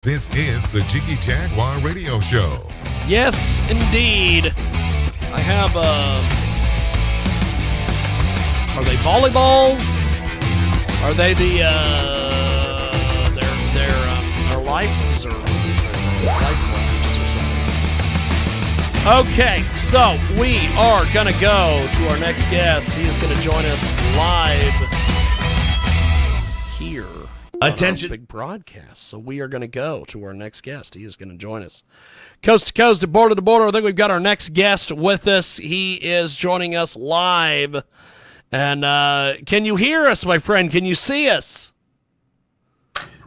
This is the Jiggy Jaguar Radio Show. Yes, indeed. I have, are they volleyballs? Are they their lifers or life rafts or something? Okay, so we are going to go to our next guest. He is going to join us live here. Attention. Big broadcast. So we are going to go to our next guest. He is going to join us. Coast to coast, border to border. I think we've got our next guest with us. He is joining us live. And can you hear us, my friend? Can you see us?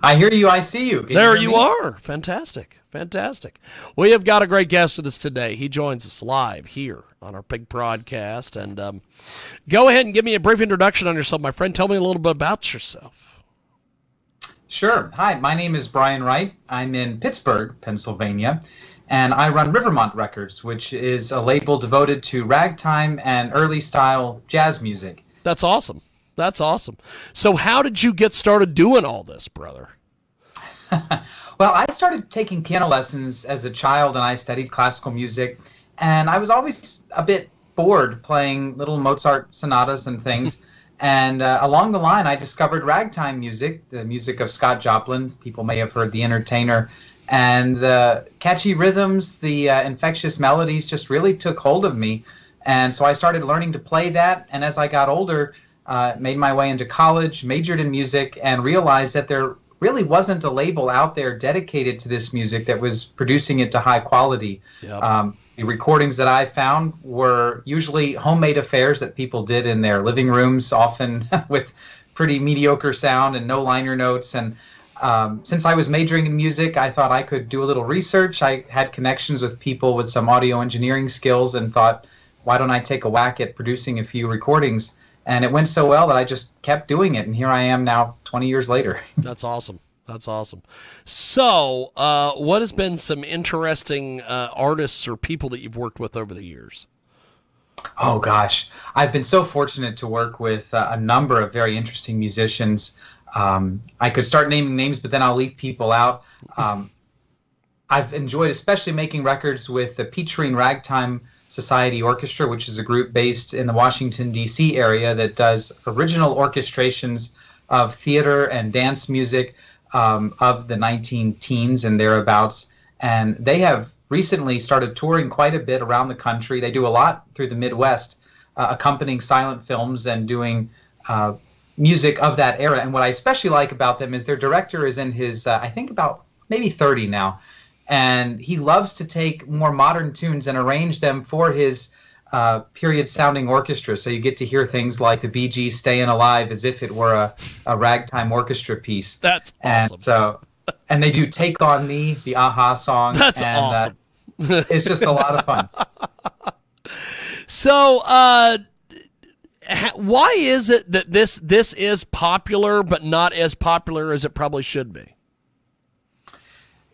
I hear you. I see you. Can there you you are. Fantastic. Fantastic. We have got a great guest with us today. He joins us live here on our big broadcast. And go ahead and give me a brief introduction on yourself, my friend. Tell me a little bit about yourself. Sure. Hi, my name is Brian Wright. I'm in Pittsburgh, Pennsylvania, and I run Rivermont Records, which is a label devoted to ragtime and early style jazz music. That's awesome. That's awesome. So how did you get started doing all this, brother? Well, I started taking piano lessons as a child, and I studied classical music, and I was always a bit bored playing little Mozart sonatas and things. And along the line, I discovered ragtime music, the music of Scott Joplin. People may have heard The Entertainer. And the catchy rhythms, the infectious melodies just really took hold of me. And so I started learning to play that. And as I got older, made my way into college, majored in music, and realized that there really wasn't a label out there dedicated to this music that was producing it to high quality. Yep. The recordings that I found were usually homemade affairs that people did in their living rooms, often with pretty mediocre sound and no liner notes. And since I was majoring in music, I thought I could do a little research. I had connections with people with some audio engineering skills and thought, why don't I take a whack at producing a few recordings? And it went so well that I just kept doing it. And here I am now 20 years later. That's awesome. That's awesome. So what has been some interesting artists or people that you've worked with over the years? Oh, gosh. I've been so fortunate to work with a number of very interesting musicians. I could start naming names, but then I'll leave people out. I've enjoyed especially making records with the Peachtree Ragtime Society Orchestra, which is a group based in the Washington, D.C. area that does original orchestrations of theater and dance music of the 19-teens and thereabouts. And they have recently started touring quite a bit around the country. They do a lot through the Midwest, accompanying silent films and doing music of that era. And what I especially like about them is their director is in his, I think about maybe 30 now. And he loves to take more modern tunes and arrange them for his period-sounding orchestra. So you get to hear things like the Bee Gees "Stayin' Alive" as if it were a ragtime orchestra piece. That's awesome. And they do "Take on Me," the Aha song. That's awesome. It's just a lot of fun. So, why is it that this is popular, but not as popular as it probably should be?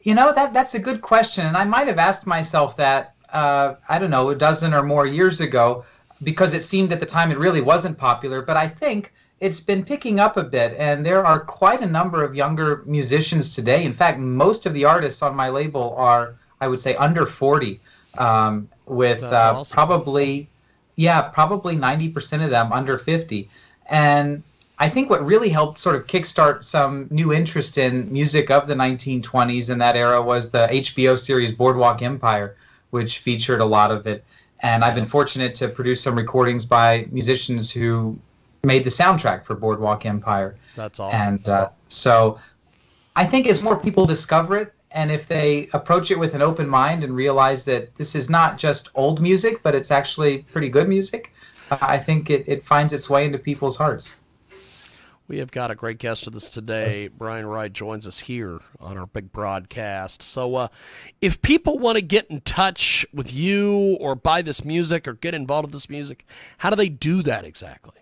You know, that's a good question, and I might have asked myself that, I don't know, a dozen or more years ago, because it seemed at the time it really wasn't popular, but I think it's been picking up a bit, and there are quite a number of younger musicians today. In fact, most of the artists on my label are, I would say, under 40, with awesome. probably 90% of them under 50. And I think what really helped sort of kickstart some new interest in music of the 1920s in that era was the HBO series Boardwalk Empire, which featured a lot of it. And I've been fortunate to produce some recordings by musicians who made the soundtrack for Boardwalk Empire. That's awesome. And so I think as more people discover it, and if they approach it with an open mind and realize that this is not just old music, but it's actually pretty good music, I think it finds its way into people's hearts. We have got a great guest with us today. Brian Wright joins us here on our big broadcast. So if people want to get in touch with you or buy this music or get involved with this music, how do they do that exactly?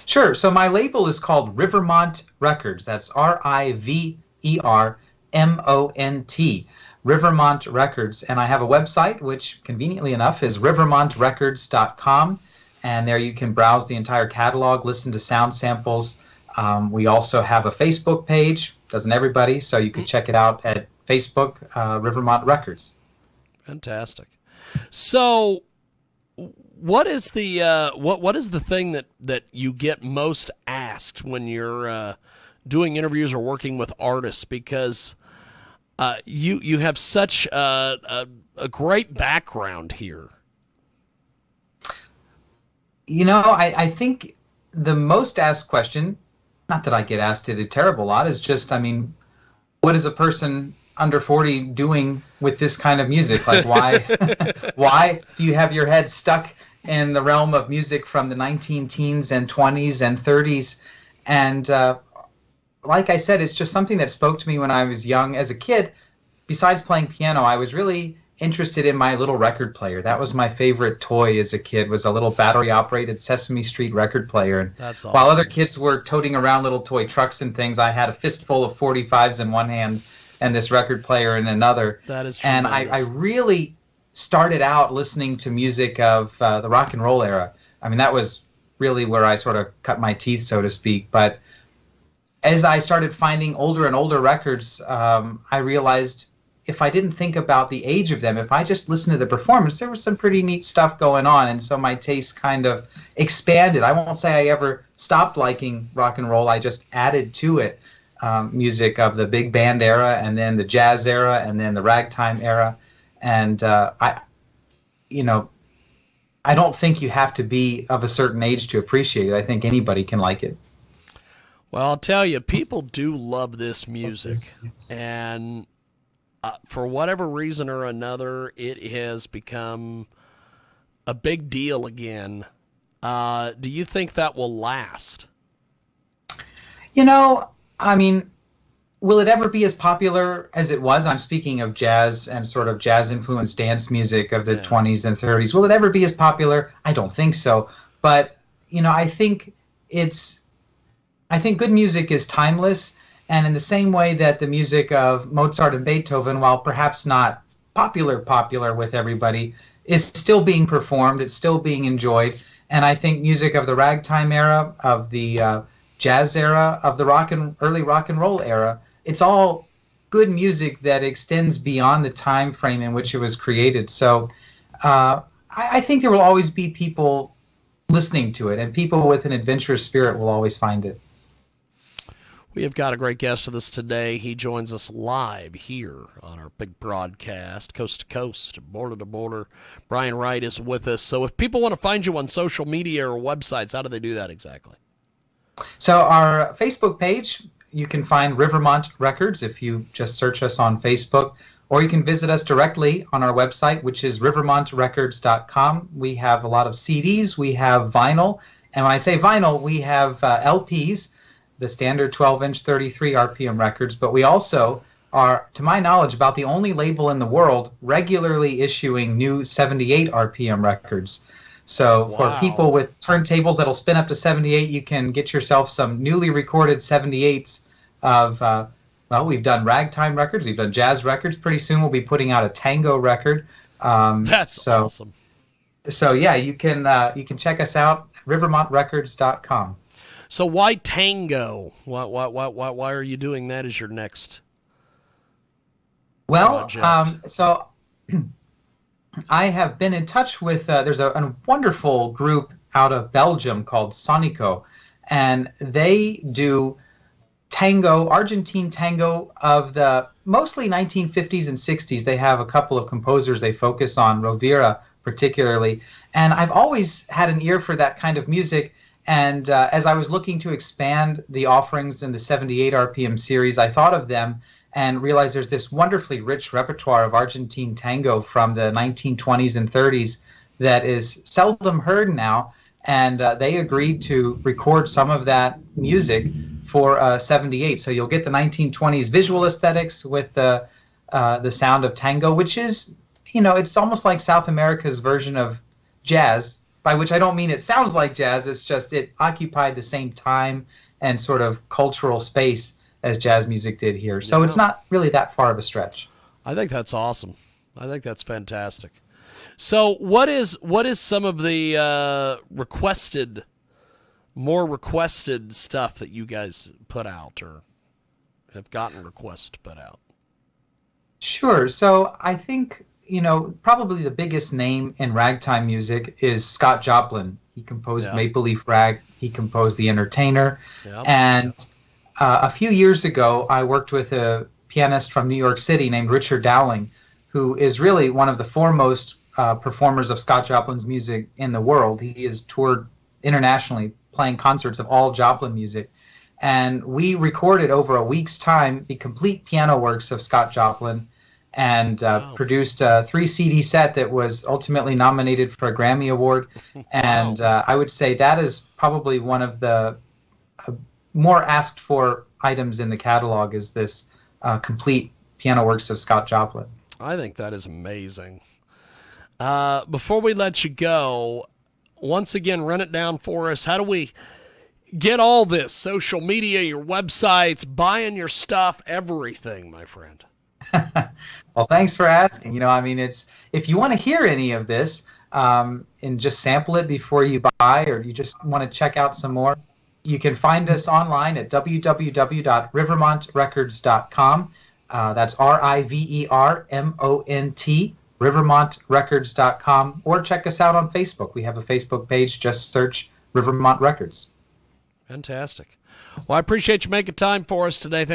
Sure. So my label is called Rivermont Records. That's Rivermont, Rivermont Records. And I have a website, which conveniently enough is rivermontrecords.com. And there you can browse the entire catalog, listen to sound samples, We also have a Facebook page, doesn't everybody? So you can check it out at Facebook, Rivermont Records. Fantastic. So, what is the what is the thing that you get most asked when you're doing interviews or working with artists? Because you have such a great background here. I think the most asked question, not that I get asked it a terrible lot, is just, what is a person under 40 doing with this kind of music? Like, why why do you have your head stuck in the realm of music from the 19 teens and 20s and 30s? And like I said, it's just something that spoke to me when I was young. As a kid, besides playing piano, I was really interested in my little record player. That was my favorite toy as a kid, was a little battery-operated Sesame Street record player. And That's awesome. while other kids were toting around little toy trucks and things, I had a fistful of 45s in one hand and this record player in another. That is and tremendous. I really started out listening to music of the rock and roll era. That was really where I sort of cut my teeth, so to speak. But as I started finding older and older records, I realized if I didn't think about the age of them, if I just listened to the performance, there was some pretty neat stuff going on. And so my taste kind of expanded. I won't say I ever stopped liking rock and roll. I just added to it music of the big band era, and then the jazz era, and then the ragtime era. And I don't think you have to be of a certain age to appreciate it. I think anybody can like it. Well, I'll tell you, people do love this music. And for whatever reason or another, it has become a big deal again. Do you think that will last? Will it ever be as popular as it was? I'm speaking of jazz and sort of jazz-influenced dance music of the 20s and 30s. Will it ever be as popular? I don't think so. But, I think good music is timeless. And in the same way that the music of Mozart and Beethoven, while perhaps not popular with everybody, is still being performed, it's still being enjoyed. And I think music of the ragtime era, of the jazz era, of the early rock and roll era, it's all good music that extends beyond the time frame in which it was created. So I think there will always be people listening to it, and people with an adventurous spirit will always find it. We have got a great guest with us today. He joins us live here on our big broadcast, coast to coast, border to border. Brian Wright is with us. So if people want to find you on social media or websites, how do they do that exactly? So our Facebook page, you can find Rivermont Records if you just search us on Facebook, or you can visit us directly on our website, which is rivermontrecords.com. We have a lot of CDs, we have vinyl, and when I say vinyl, we have LPs, the standard 12-inch 33 RPM records, but we also are, to my knowledge, about the only label in the world regularly issuing new 78 RPM records. So for people with turntables that'll spin up to 78, you can get yourself some newly recorded 78s of, we've done ragtime records, we've done jazz records. Pretty soon we'll be putting out a tango record. That's awesome. So yeah, you can check us out, rivermontrecords.com. So why tango? Why are you doing that as your next project? So I have been in touch with, there's a wonderful group out of Belgium called Sonico, and they do tango, Argentine tango of the mostly 1950s and 60s. They have a couple of composers they focus on, Rovira particularly, and I've always had an ear for that kind of music. And as I was looking to expand the offerings in the 78 RPM series, I thought of them and realized there's this wonderfully rich repertoire of Argentine tango from the 1920s and 30s that is seldom heard now. And they agreed to record some of that music for 78. So you'll get the 1920s visual aesthetics with the sound of tango, which is, it's almost like South America's version of jazz, by which I don't mean it sounds like jazz. It's just it occupied the same time and sort of cultural space as jazz music did here. So it's not really that far of a stretch. I think that's awesome. I think that's fantastic. So what is some of the requested more requested stuff that you guys put out or have gotten requests to put out? Sure. So I think, probably the biggest name in ragtime music is Scott Joplin. He composed Yeah. Maple Leaf Rag. He composed The Entertainer. Yeah. And a few years ago, I worked with a pianist from New York City named Richard Dowling, who is really one of the foremost performers of Scott Joplin's music in the world. He has toured internationally playing concerts of all Joplin music. And we recorded over a week's time the complete piano works of Scott Joplin and produced a 3 CD set that was ultimately nominated for a Grammy Award. And I would say that is probably one of the more asked for items in the catalog, is this complete piano works of Scott Joplin. I think that is amazing. Before we let you go, once again, run it down for us. How do we get all this? Social media, your websites, buying your stuff, everything, my friend. Well, thanks for asking. It's, if you want to hear any of this and just sample it before you buy, or you just want to check out some more, you can find us online at www.rivermontrecords.com. That's RIVERMONT, rivermontrecords.com, or check us out on Facebook. We have a Facebook page. Just search Rivermont Records. Fantastic. Well, I appreciate you making time for us today.